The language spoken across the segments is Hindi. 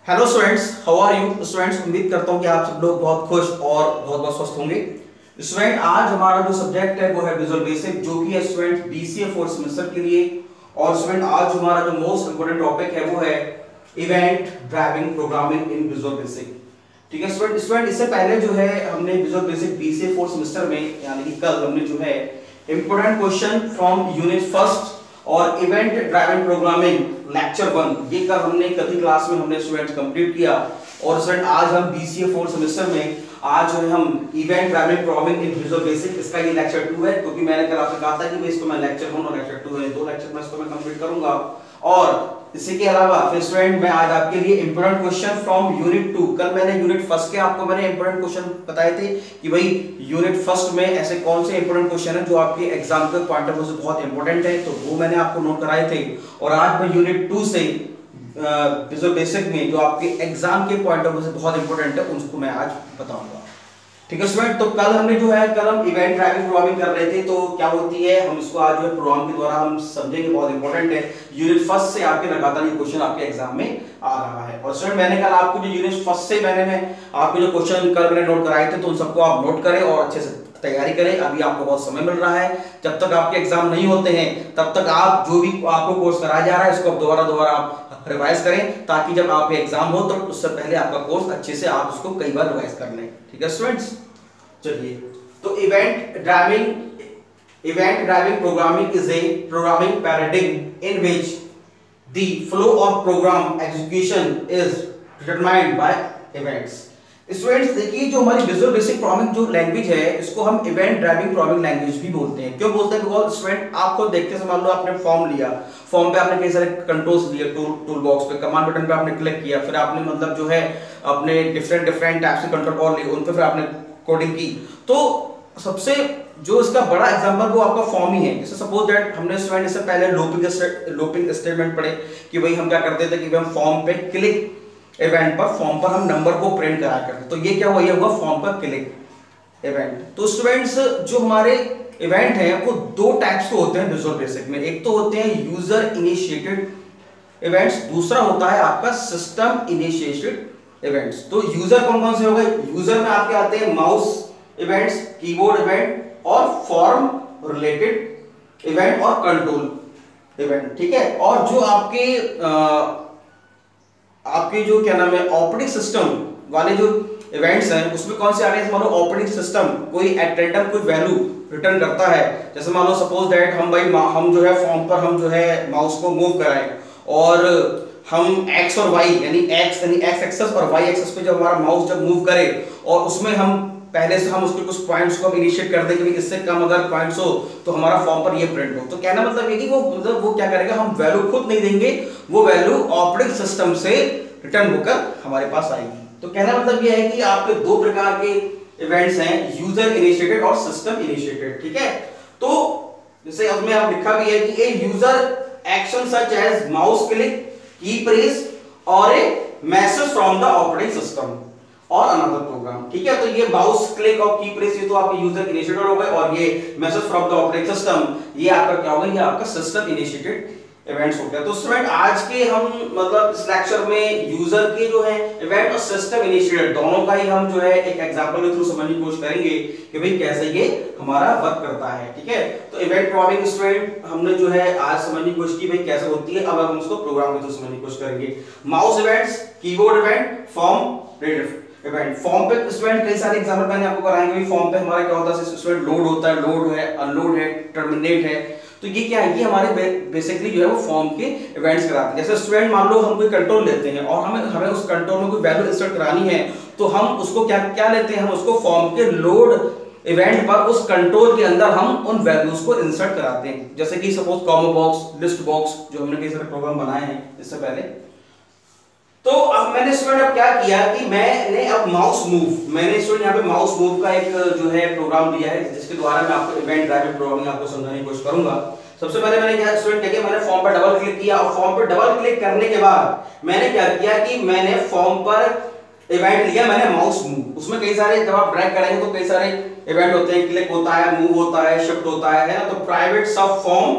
Hello students, how are you students. उम्मीद करता हूँ कि आप सब लोग बहुत खुश और बहुत बहुत स्वस्थ होंगे। स्टूडेंट, आज हमारा जो सब्जेक्ट है वो है विजुअल बेसिक, जो कि है स्टूडेंट बीसीए फोर्थ सेमेस्टर के लिए। और स्टूडेंट, आज हमारा जो मोस्ट इंपोर्टेंट टॉपिक है वो है event driving programming in visual basic. ठीक है स्टूडेंट, इससे पहले जो है हमने visual basic BCA fourth semester में यानी कि कल हमने जो है important question from unit first और इवेंट ड्राइवन प्रोग्रामिंग लेक्चर 1 ये कल हमने कल क्लास में हमने स्टूडेंट्स कंप्लीट किया। और स्टूडेंट, आज हम बीसीए फोर्थ सेमेस्टर में आज जो है हम event driving programming in visual basic, इसका ये लेक्चर 2 है, क्योंकि मैंने कल आपसे कहा था कि इसको मैं लेक्चर 1 और लेक्चर 2 है दो लेक्चर में इसको मैं कंप्लीट करूंगा। और इसी के अलावा फिर स्टूडेंट मैं आज आपके लिए इंपोर्टेंट क्वेश्चन फ्रॉम यूनिट 2, कल मैंने यूनिट फर्स्ट के आपको मैंने इंपोर्टेंट क्वेश्चन बताए थे कि भाई यूनिट फर्स्ट में ऐसे कौन से इंपोर्टेंट क्वेश्चन है जो आपके एग्जाम के पॉइंट ऑफ व्यू से बहुत इंपोर्टेंट है, तो वो मैंने आपको नोट कराए थे। और आज मैं यूनिट 2 से विजुअल बेसिक में जो आपके एग्जाम के पॉइंट ऑफ व्यू से बहुत इंपोर्टेंट है उसको मैं आज बताऊंगा। ठीक है स्टूडेंट, तो कल हमने जो है कल हम इवेंट ड्राइविंग प्रोग्रामिंग कर रहे थे, तो क्या होती है हम इसको आज जो है प्रोग्राम के द्वारा हम समझेंगे, बहुत इंपॉर्टेंट है। यूनिट फर्स्ट से आपके लगातार ये क्वेश्चन आपके एग्जाम में आ रहा है। और स्टूडेंट, मैंने कल आपको जो यूनिट फर्स्ट से मैंने आपको जो क्वेश्चन कल मैंने नोट कराए थे, तो उन सबको आप नोट करें और अच्छे से तैयारी करें। अभी आपको बहुत समय मिल रहा है, जब तक आपके एग्जाम नहीं होते हैं तब तक आप जो भी आपको कोर्स कराया जा रहा है इसको दोबारा आप रिवाइज करें, ताकि जब आप एग्जाम हो तो उससे पहले आपका कोर्स अच्छे से आप उसको कई बार रिवाइज कर लें। ठीक है स्टूडेंट्स, चलिए। तो event driving programming is a programming paradigm in which the flow of program execution is determined by events. Students देखिए, जो हमारी विजुअल बेसिक प्रोग्रामिंग जो लैंग्वेज है इसको हम इवेंट ड्राइविंग प्रोग्रामिंग लैंग्वेज भी बोलते हैं। क्यों बोलते हैं? बिकॉज़ स्टूडेंट आप खुद देखते हैं, मान लो आपने फॉर्म लिया, फॉर्म पे आपने कई सारे कंट्रोल्स दिए, टूल बॉक्स पे कमांड बटन पे आपने क्लिक किया, फिर आपने मतलब जो है अपने डिफरेंट टाइप्स के कंट्रोल और लिए, उन पे फिर आपने कोडिंग की। तो सबसे जो इसका बड़ा एग्जांपल वो आपका फॉर्म ही है। जैसे सपोज दैट हमने स्टूडेंट इससे पहले लूपिंग स्टेटमेंट पढ़े कि भाई हम क्या करते थे कि हम फॉर्म पे क्लिक इवेंट पर फॉर्म पर हम नंबर को प्रिंट कराया करते। तो ये क्या हुआ? ये हुआ फॉर्म पर क्लिक इवेंट। तो स्टूडेंट्स, जो हमारे इवेंट हैं वो दो टाइप्स के होते हैं विजुअल बेसिक में। एक तो होते हैं यूजर इनिशिएटेड इवेंट्स, दूसरा होता है आपका सिस्टम इनिशिएटेड इवेंट्स। तो यूजर कौन कौन से हो गए? यूजर में आपके आते हैं माउस इवेंट्स, कीबोर्ड इवेंट और फॉर्म रिलेटेड इवेंट और कंट्रोल इवेंट। ठीक है। और जो आपके जो क्या नाम है ऑपरेटिंग सिस्टम वाले जो इवेंट्स हैं उसमें कौन से आ रहे हैं? मान लो ऑपरेटिंग सिस्टम कोई एट रैंडम कोई वैल्यू रिटर्न करता है। जैसे मान लो सपोज दैट हम जो है फॉर्म पर हम जो है माउस को मूव कराएं और हम x और y यानी x एक्सेस और y एक्सेस पे जब हमारा माउस जब मूव करे और उसमें हम पहले से हम उसके कुछ पॉइंट्स को हम इनिशिएट कर दें कि भाई इससे कम अगर पॉइंट्स हो तो हमारा फॉर्म पर ये प्रिंट हो। तो कहना मतलब ये कि वो क्या करेगा, हम वैल्यू खुद नहीं देंगे, वो वैल्यू ऑपरेटिंग सिस्टम से रिटर्न होकर हमारे पास आएगी। तो कहना मतलब ये है कि आपके दो प्रकार के इवेंट्स हैं, यूजर इनिशिएटेड और सिस्टम इनिशिएटेड। ठीक है। तो जैसे अब में आप लिखा भी है कि a user action such as mouse click, key press और a message from the operating system और अनदर प्रोग्राम। ठीक है। तो ये माउस क्लिक और की प्रेस ये तो आपके यूजर इनिशिएटेड हो गए, और ये message from the operating system ये आपका क्या होगा? ये आपका सिस्टम इनिशिएटेड इवेंट्स हो गया। तो स्टूडेंट, आज के हम मतलब इस लेक्चर में यूजर के जो है इवेंट और सिस्टम इनिशिएटेड दोनों का ही हम जो है एक एग्जांपल के थ्रू समझने की कोशिश करेंगे कि भाई कैसे ये हमारा वर्क करता है। ठीक है। तो इवेंट प्रोग्रामिंग स्टूडेंट हमने जो है आज समझने की कोशिश की भाई कैसे होती है। अब हम उसको प्रोग्राम के थ्रू समझने की कोशिश करेंगे। Mouse events, keyboard event, form event. Form पे स्टूडेंट कई सारे एग्जांपल मैंने आपको कराएंगे। फॉर्म पे हमारा क्या होता है? स्टूडेंट लोड होता है, लोड है, अनलोड है, टर्मिनेट है। तो ये क्या है? ये हमारे बेसिकली जो है वो फॉर्म के इवेंट्स कराते हैं। जैसे स्टूडेंट मान लो हम कोई कंट्रोल लेते हैं और हमें उस कंट्रोल में कोई वैल्यू इंसर्ट करानी है, तो हम उसको क्या लेते हैं? हम उसको फॉर्म के लोड इवेंट पर उस कंट्रोल के अंदर हम उन वैल्यूज को इंसर्ट कराते हैं। जैसे कि suppose comma box, list box, जो हमने कई सारे प्रोग्राम बनाए हैं इससे पहले। तो अब मैंने स्टूडेंट अब क्या किया कि मैंने अब मैंने स्टूडेंट यहाँ पे माउस मूव का एक जो है प्रोग्राम दिया है, जिसके द्वारा मैं आपको इवेंट ड्राइविंग प्रोग्रामिंग आपको समझाने की कोशिश करूंगा। सबसे पहले मैंने क्या स्टूडेंट किया, मैंने फॉर्म पर डबल क्लिक किया और फॉर्म पर डबल क्लिक करने के बाद मैंने क्या किया कि मैंने फॉर्म पर इवेंट लिया, मैंने माउस मूव। उसमें कई सारे जब आप ड्रैग करेंगे तो कई सारे इवेंट होते हैं, क्लिक होता है, मूव होता है, शिफ्ट होता है ना। तो प्राइवेट सब फॉर्म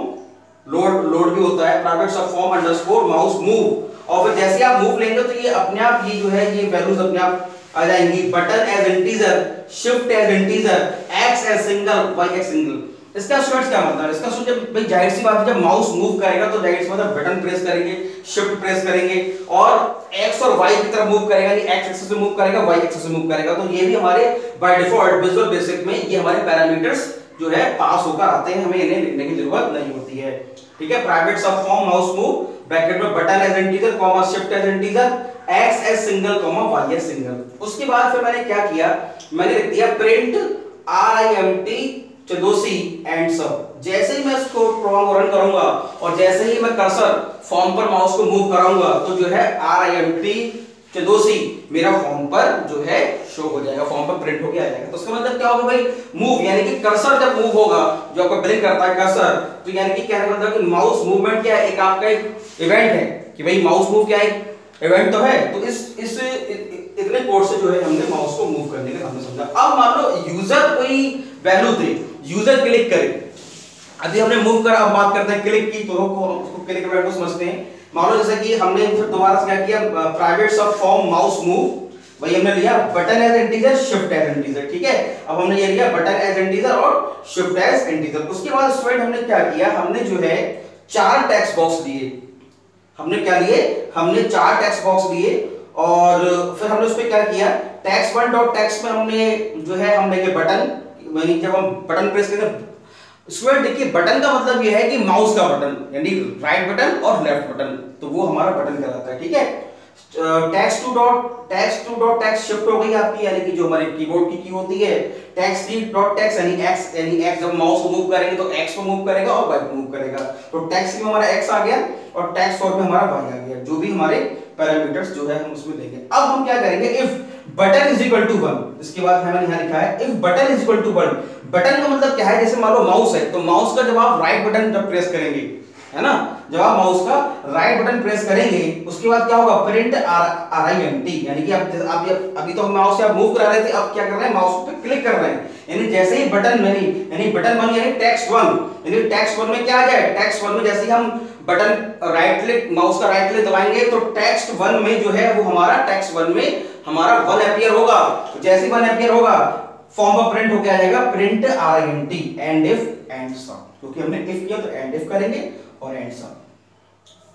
लोड भी होता है, private sub form underscore mouse move, और फिर जैसे आप मूव लेंगे तो ये अपने आप ये जो है ये वैल्यूज अपने आप आ जाएंगी। Button as integer, shift as integer, x as single, y as single. इसका स्टूडेंट्स क्या मतलब है? इसका जब भाई जाहिर सी बात है जब माउस मूव करेगा तो जाहिर सी बात है बटन प्रेस करेंगे, शिफ्ट प्रेस करेंगे, और एक्स और वाई की तरफ मूव करेगा, नहीं एक्स एक्सिस से मूव करेगा, वाई एक्सिस से मूव करेगा। तो ये भी हमारे बाय डिफॉल्ट विजुअल बेसिक में ये हमारे पैरामीटर्स जो है पास होकर आते हैं, हमें इन्हें लिखने की जरूरत नहीं होती है। ठीक है, private sub form mouse move bracket में button as integer comma shift as integer, x as single comma y as single. उसके बाद फिर मैंने क्या किया, मैंने लिख दिया प्रिंट RIMT चदोसी एंड सब। जैसे ही मैं इसको प्रोग्राम को रन करूंगा और जैसे ही मैं कर्सर फॉर्म पर माउस को मूव कराऊंगा तो जो है RIMT चदोसी मेरा फॉर्म पर जो है शो हो जाएगा, फॉर्म पर प्रिंट होके आ जाएगा। तो उसका मतलब क्या होगा भाई, मूव यानी कि कर्सर जब मूव होगा, जो आपका ब्लिंक करता है कर्सर, तो यानी कि कहने का मतलब कि माउस मूवमेंट क्या है, एक आपका एक इवेंट है कि भाई माउस मूव क्या है, इवेंट तो है। तो इस इतने कोड से जो है हमने माउस को मूव करने का हमने समझा। अब मान लो यूजर कोई वैल्यू दे, यूजर क्लिक करे, अभी हमने मूव करा, अब बात करते हैं क्लिक की, तो उसको क्लिक इवेंट को समझते हैं। मान लो जैसे कि हमने फिर दोबारा से क्या किया, private sub form mouse move, वही हमने लिया button as integer, shift as integer. ठीक है, अब हमने ये लिया बटन एज इंटीजर और शिफ्ट एज इंटीजर। उसके बाद स्टूडेंट हमने क्या किया, हमने जो है 4 टेक्स्ट बॉक्स लिए। हमने क्या लिए, हमने 4 टेक्स्ट बॉक्स लिए, और फिर हमने उस पे क्या किया, टेक्स्ट 1 डॉट टेक्स्ट में हमने जो है हम लेंगे बटन, यानी जब हम बटन प्रेस करेंगे, स्टूडेंट देखिए बटन का मतलब यह है कि माउस का बटन, यानी राइट बटन और लेफ्ट बटन, तो वो हमारा बटन कहलाता है। ठीक है, टेक्स्ट 2 डॉट टेक्स्ट शिफ्ट हो गई आपकी, यानी कि जो हमारे कीबोर्ड की होती है। टेक्स्ट 3 डॉट टेक्स्ट यानी एक्स जब माउस को मूव करेंगे तो एक्स को मूव करेगा और वाई को मूव करेगा। तो टेक्स्ट में हमारा एक्स आ गया और टेक्स्ट 4 में हमारा वाई आ गया, जो भी हमारे पैरामीटर्स जो है हम उसमें देंगे। अब हम क्या करेंगे, if button is equal to 1, इसके बाद मैंने यहां लिखा है if button is equal to 1। Button का मतलब क्या है, जैसे मान लो माउस है, तो माउस का जब आप राइट बटन जब प्रेस करेंगे, है ना, जब आप माउस का राइट बटन प्रेस करेंगे उसके बाद क्या होगा, प्रिंट RIMT, यानी कि आप अभी तो हम माउस से आप मूव करा रहे थे, अब क्या कर रहे हैं, माउस पे क्लिक कर रहे हैं, यानी जैसे ही बटन यानी बटन 1 यानी टेक्स्ट 1, यानी टेक्स्ट 1 में क्या आ जाए, टेक्स्ट 1 में जैसे ही हम बटन राइट क्लिक, माउस का राइट क्लिक दबाएंगे तो टेक्स्ट 1 में जो है वो हमारा टेक्स्ट 1 में हमारा 1 अपीयर होगा। तो जैसे ही 1 अपीयर होगा फॉर्म पर प्रिंट होके आ जाएगा print RIMT end if end sub, क्योंकि हमने इफ किया तो एंड इफ करेंगे और एंड सम।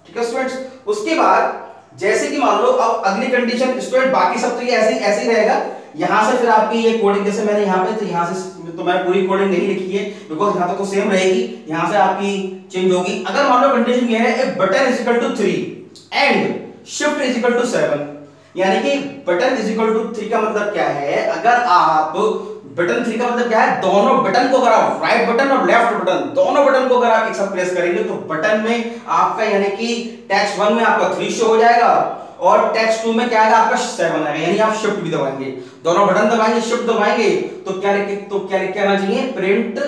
ठीक है स्टूडेंट्स, उसके बाद जैसे कि मान लो अब अगली कंडीशन स्टूडेंट, बाकी सब तो ये ऐसे ही रहेगा। यहां से फिर आपकी ये कोडिंग जैसे मैंने यहां पे, तो यहां से तो मैंने पूरी कोडिंग नहीं लिखी है बिकॉज़ यहां तक तो सेम रहेगी, यहां से आपकी चेंज होगी। अगर मान लो कंडीशन ये है if button is equal to 3 and shift is equal to 7, यानी कि बटन इज इक्वल टू 3 का मतलब क्या है, अगर आप बटन 3 का मतलब क्या है, दोनों बटन को अगर आप राइट बटन और लेफ्ट बटन दोनों बटन को अगर आप एक साथ प्रेस करेंगे तो बटन में आपका यानी कि टेक्स्ट 1 में आपका 3 शो हो जाएगा और टेक्स्ट 2 में क्या आएगा आपका 7 आएगा, यानी आप शिफ्ट भी दबाएंगे, दोनों बटन दबाएंगे शिफ्ट दबाएंगे तो क्या लिख के आना चाहिए, प्रिंट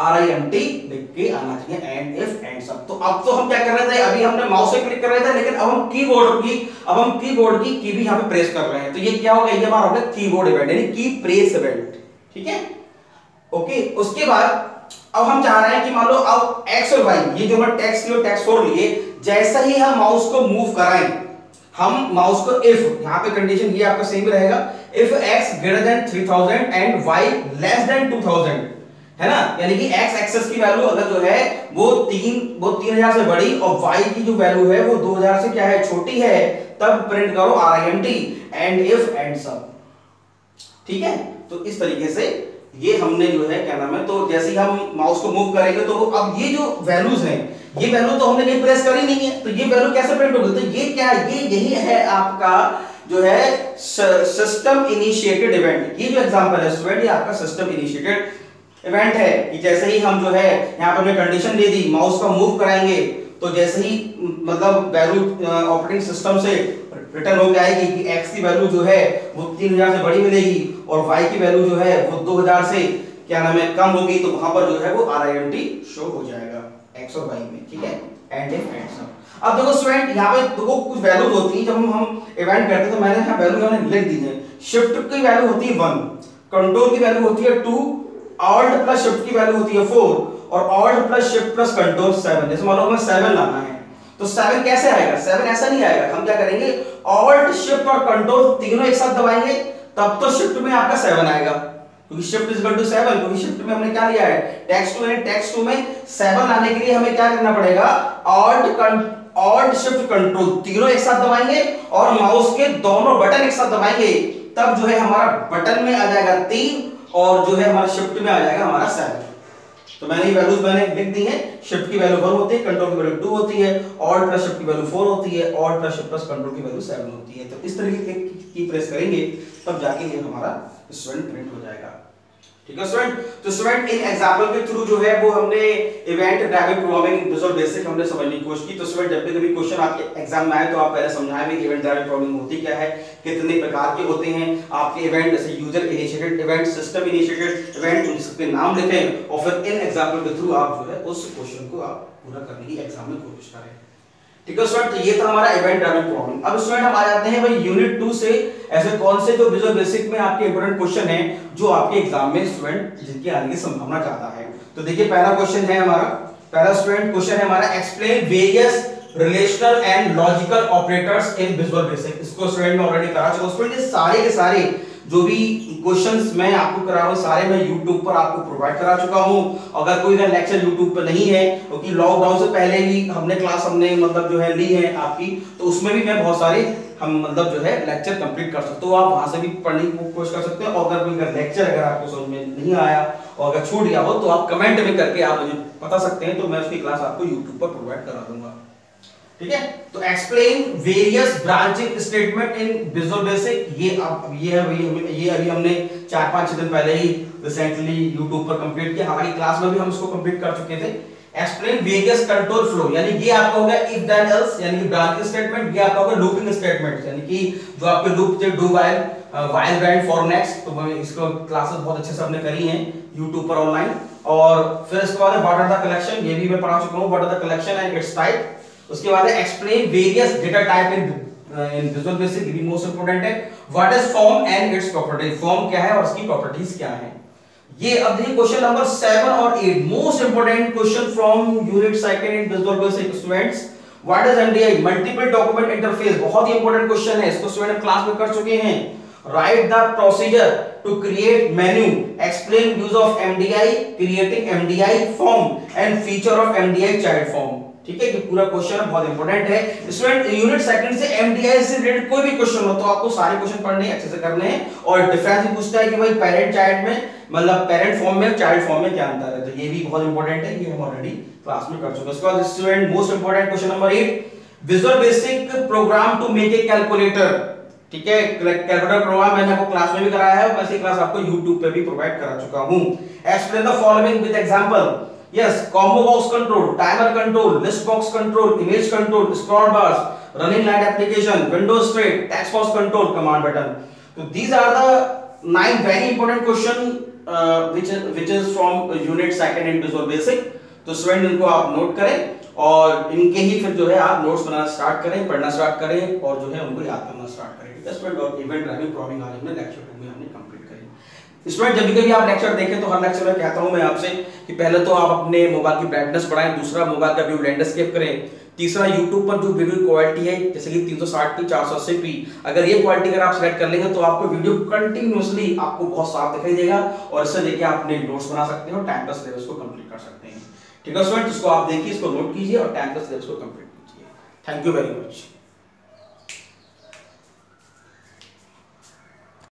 RIMT लिख के आना चाहिए एंड इफ एंड सम। तो अब तो हम क्या कर रहे थे, अभी हमने माउस से क्लिक कर रहे थे, लेकिन अब हम कीबोर्ड की की भी यहां पे प्रेस कर रहे हैं, तो ये क्या होगा, ये हमारा होगा कीबोर्ड इवेंट यानी की प्रेस इवेंट। ठीक है, ओके। उसके बाद अब हम चाह रहे हैं कि मान लो अब एक्स और वाई, ये जो हम टेक्स्ट लिए टेक्स्ट 4 लिए, जैसा ही हम माउस को मूव कराएं, हम माउस को इफ, यहां पे कंडीशन ये आपका सेम रहेगा, if x greater than 3000 and y less than 2000, है ना, यानी कि x एक्सेस की वैल्यू अगर जो है वो 3000 से बड़ी और y की जो वैल्यू है वो 2000 से क्या है, छोटी है, तब प्रिंट करो RIMT end if end sub. ठीक है, तो इस तरीके से ये हमने जो है क्या नाम है, तो जैसे ही हम माउस को मूव करेंगे तो अब ये जो वैल्यूज हैं, ये वैल्यू तो हमने नहीं प्रेस करी नहीं है, तो ये वैल्यू कैसे प्रिंट होगी, तो ये क्या है, ये यही है आपका जो है सिस्टम इनिशिएटेड इवेंट। ये जो एग्जांपल है स्टूडेंट, ये आपका सिस्टम इनिशिएटेड इवेंट है कि जैसे ही हम जो है यहाँ पर हमने कंडीशन दे दी, माउस का मूव कराएंगे तो जैसे ही मतलब वैल्यू ऑपरेटिंग सिस्टम से रिटर्न हो जाएगी कि x की वैल्यू जो है वो 3000 से बड़ी मिलेगी और y की वैल्यू जो है वो 2000 से क्या नाम है कम होगी, तो वहां पर जो है वो RIMT शो हो जाएगा x और y में। ठीक है, एंड इफ एंड सम। अब देखो स्टूडेंट, यहाँ पे देखो कुछ वैल्यूज होती है, जब हम इवेंट करते हैं तो मैंने यहाँ वैल्यू हमने लिख दी है। शिफ्ट की वैल्यू होती है 1, कंट्रोल की वैल्यू होती है 2, ऑल्ट प्लस शिफ्ट की वैल्यू होती है 4 और alt plus shift plus control 7। जैसे मान लो हमें 7 लाना है तो 7 कैसे आएगा, 7 ऐसा नहीं आएगा, हम क्या करेंगे ऑल्ट शिफ्ट और कंट्रोल तीनों एक साथ दबाएंगे तब तो शिफ्ट में आपका 7 आएगा, क्योंकि शिफ्ट इज इक्वल टू 7, क्योंकि शिफ्ट में हमने क्या लिया है टेक्स्ट 2 है, टेक्स्ट 2 में 7 लाने के लिए हमें क्या करना पड़ेगा ऑल्ट शिफ्ट कंट्रोल तीनों एक साथ दबाएंगे और माउस के दोनों बटन एक साथ दबाएंगे, तब जो है हमारा बटन में आ जाएगा 3 और जो है हमारा शिफ्ट में आ जाएगा हमारा 7। तो मैंने ये वैल्यूज मैंने लिख दी हैं, शिफ्ट की वैल्यू 1 होती है, कंट्रोल की वैल्यू 2 होती है, ऑल्ट प्लस शिफ्ट की वैल्यू 4 होती है, alt plus shift plus control की वैल्यू 7 होती है। तो इस तरीके की प्रेस करेंगे तब जाके ये हमारा स्टूडेंट प्रिंट हो जाएगा। ठीक है स्टूडेंट, तो स्टूडेंट इन एग्जांपल के थ्रू जो है वो हमने event driven programming visual basic हमने समझने की कोशिश की। तो स्टूडेंट जब भी कभी क्वेश्चन आपके एग्जाम में आए तो आप पहले समझाएं कि इवेंट ड्राइवन प्रोग्रामिंग होती क्या है, कितने प्रकार के होते हैं आपके इवेंट, जैसे user initiated event, system initiated event, उन सबके नाम लिखें और फिर इन एग्जांपल के थ्रू आप जो है उस क्वेश्चन को आप पूरा करने की एग्जाम में कोशिश करें। ठीक है स्टूडेंट, तो ये था हमारा इवेंट ड्राइवन प्रोग्रामिंग। अब स्टूडेंट हम आ जाते हैं भाई यूनिट 2 से ऐसे कौन से जो विजुअल बेसिक में आपके इंपॉर्टेंट क्वेश्चन हैं जो आपके एग्जाम में स्टूडेंट जिनके आने की संभावना ज्यादा है। तो देखिए पहला क्वेश्चन है हमारा, पहला स्टूडेंट क्वेश्चन है हमारा explain various relational and logical operators in visual basic. इसको स्टूडेंट में ऑलरेडी करा चुका हूं। स्टूडेंट ये सारे के सारे जो भी क्वेश्चंस मैं आपको करा रहा हूं सारे मैं YouTube पर आपको प्रोवाइड करा चुका हूं। अगर कोई का लेक्चर YouTube पर नहीं है क्योंकि लॉकडाउन से पहले भी हमने क्लास मतलब जो है ली है आपकी, तो उसमें भी मैं बहुत सारे हम मतलब जो है लेक्चर कंप्लीट कर सकते हो, आप वहां से भी पढ़ने की कोशिश कर सकते हो। और अगर कोई लेक्चर अगर आपको समझ में नहीं आया और अगर छूट गया हो तो आप कमेंट में करके आप मुझे बता सकते हैं, तो मैं उसकी क्लास आपको YouTube पर प्रोवाइड करा दूंगा। ठीक है, तो explain various branching statement in visual basic, ये अभी हमने 4-5 दिन पहले ही रिसेंटली YouTube पर कंप्लीट किया, हमारी क्लास में भी हम इसको कंप्लीट कर चुके थे। एक्सप्लेन वेरियस कंट्रोल फ्लो, यानी ये आपका होगा इफ देन एल्स यानी कि ब्रांचिंग स्टेटमेंट, ये आपका होगा लूपिंग स्टेटमेंट यानी कि जो आपके लूप थे do while while when for next, तो इसको क्लासेस बहुत अच्छे से हमने करी हैं YouTube पर ऑनलाइन। और फिर इसके बाद व्हाट आर द कलेक्शन, ये भी मैं पढ़ा चुका हूं, what are the collection and its type. उसके बाद है explain various data type in visual basic, ये भी मोस्ट इंपोर्टेंट है। What is form and its property, form क्या है और इसकी प्रॉपर्टीज क्या है। ये अब देखिए क्वेश्चन नंबर 7 और 8 most important question from unit 2 in visual basic students. What is MDI, multiple document interface, बहुत ही इंपोर्टेंट क्वेश्चन है, इसको स्टूडेंट क्लास में कर चुके हैं। Write the procedure to create menu, explain use of MDI, creating MDI form and feature of MDI child form. ठीक है, कि पूरा क्वेश्चन बहुत इंपॉर्टेंट है स्टूडेंट। यूनिट 2 से एमडीआई से रिलेटेड कोई भी क्वेश्चन हो तो आपको सारे क्वेश्चन पढ़ने अच्छे से करने हैं। और डिफरेंस पूछता है कि भाई पेरेंट चाइल्ड में मतलब पेरेंट फॉर्म में चाइल्ड फॉर्म में क्या अंतर है, तो ये भी बहुत इंपॉर्टेंट है, ये हम ऑलरेडी क्लास में कर चुके हैं। उसके बाद student most important question number 8 visual basic program to make a calculator. ठीक है, कैलकुलेटर प्रोग्राम मैंने आपको क्लास में भी कराया है, वैसे क्लास आपको YouTube पे भी प्रोवाइड करा चुका हूं। Explain the following with example, yes, combo box control, timer control, list box control, image control, scroll bars, running light application, window straight, text box control, command button. So these are the 9 very important question which is from unit 2 in Visual Basic. तो स्टूडेंट इनको आप नोट करें और इनके ही फिर जो है आप नोट्स बनाना स्टार्ट करें, पढ़ना स्टार्ट करें और जो है उनको याद करना स्टार्ट करें। ठीक है स्टूडेंट, और इवेंट ड्राइविंग प्रोग्रामिंग आज हमने लेक्चर 2 में हमने कंप्लीट करी। स्टूडेंट जब भी आप लेक्चर देखें तो हर लेक्चर में कहता हूं मैं आपसे कि पहले तो आप अपने मोबाइल की ब्राइटनेस बढ़ाएं, दूसरा मोबाइल का व्यू लैंडस्केप करें, तीसरा YouTube पर जो वीडियो क्वालिटी है जैसे कि 360p 480p, अगर ये क्वालिटी अगर आप सेलेक्ट कर लेंगे तो आपको वीडियो कंटिन्यूअसली आपको बहुत साफ दिखाई देगा और इससे लेके आप अपने नोट्स बना सकते हैं और टाइम प्लस सिलेबस को कंप्लीट कर सकते हैं। ठीक है स्टूडेंट, इसको आप देखिए, इसको नोट कीजिए और टाइम प्लस सिलेबस को कंप्लीट कीजिए। Thank you very much.